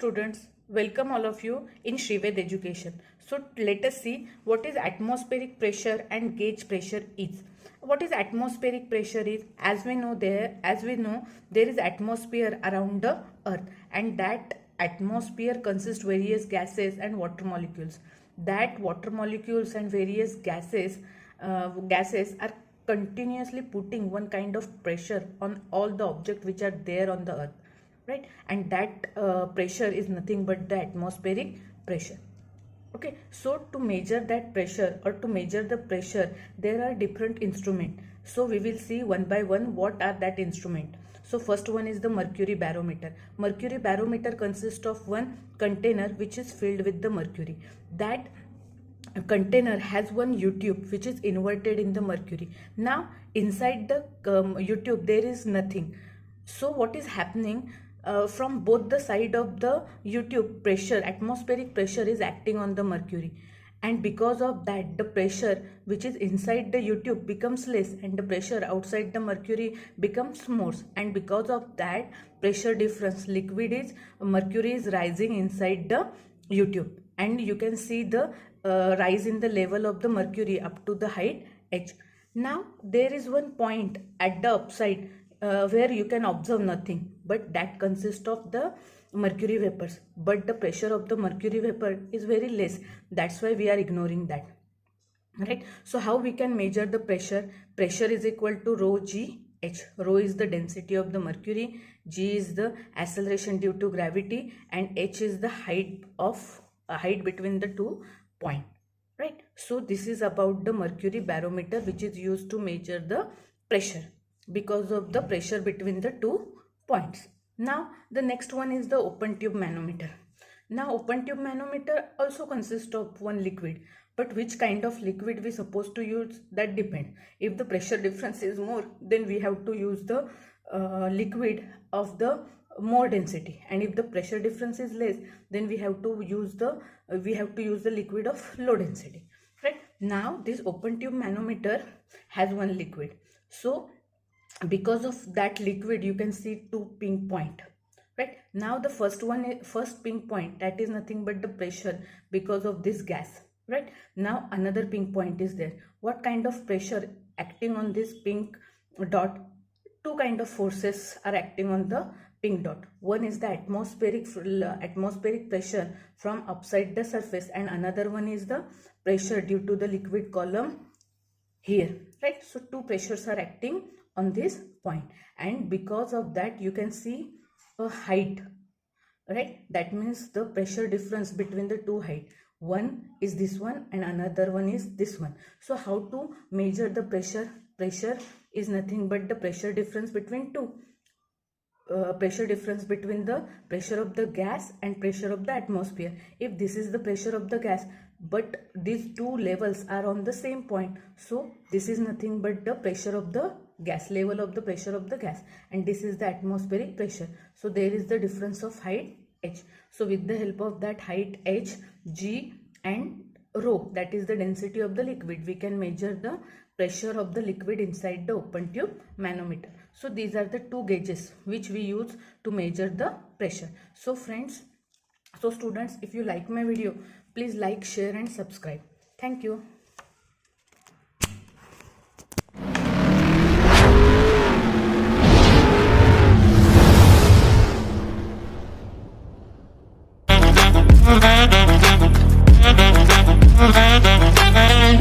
students, welcome all of you in Shrived Education. So let us see what is atmospheric pressure and gauge pressure is. What is atmospheric pressure is, as we know there is atmosphere around the earth, and that atmosphere consists various gases and water molecules. That water molecules and various gases are continuously putting one kind of pressure on all the objects which are there on the earth, right? And that pressure is nothing but the atmospheric pressure. Okay, so to measure that pressure or to measure the pressure, there are different instruments. So we will see one by one what are that instrument. So first one is the mercury barometer. Mercury barometer consists of one container which is filled with the mercury. That container has one U-tube which is inverted in the mercury. Now inside the U-tube there is nothing. So what is happening? From both the side of the U-tube, pressure, atmospheric pressure is acting on the mercury, and because of that the pressure which is inside the U-tube becomes less and the pressure outside the mercury becomes more, and because of that pressure difference, mercury is rising inside the U-tube, and you can see the rise in the level of the mercury up to the height h. Now there is one point at the upside where you can observe nothing, but that consists of the mercury vapors, but the pressure of the mercury vapor is very less. That's why we are ignoring that, right? So how we can measure the pressure? Pressure is equal to rho g h. Rho is the density of the mercury, g is the acceleration due to gravity, and h is the height between the 2 points, right? So this is about the mercury barometer, which is used to measure the pressure because of the pressure between the 2 points. Now the next one is the open tube manometer. Now open tube manometer also consists of one liquid, but which kind of liquid we supposed to use, that depends. If the pressure difference is more, then we have to use the liquid of the more density, and if the pressure difference is less, then we have to use the liquid of low density, right? Now this open tube manometer has one liquid, so because of that liquid you can see 2 pink point, right? Now the first pink point, that is nothing but the pressure because of this gas, right? Now another pink point is there. What kind of pressure acting on this pink dot? 2 kind of forces are acting on the pink dot. One is the atmospheric pressure from upside the surface, and another one is the pressure due to the liquid column here, right? So 2 pressures are acting on this point, and because of that you can see a height, right? That means the pressure difference between the 2 height, one is this one and another one is this one. So how to measure the pressure? Pressure is nothing but the pressure difference between the pressure of the gas and pressure of the atmosphere. If this is the pressure of the gas, but these 2 levels are on the same point, so this is nothing but the pressure of the gas, level of the pressure of the gas, and this is the atmospheric pressure. So there is the difference of height h. So with the help of that height h, g and rho, that is the density of the liquid, we can measure the pressure of the liquid inside the open tube manometer. So these are the 2 gauges which we use to measure the pressure. So friends, so students, if you like my video, please like, share and subscribe. Thank you. Thank you.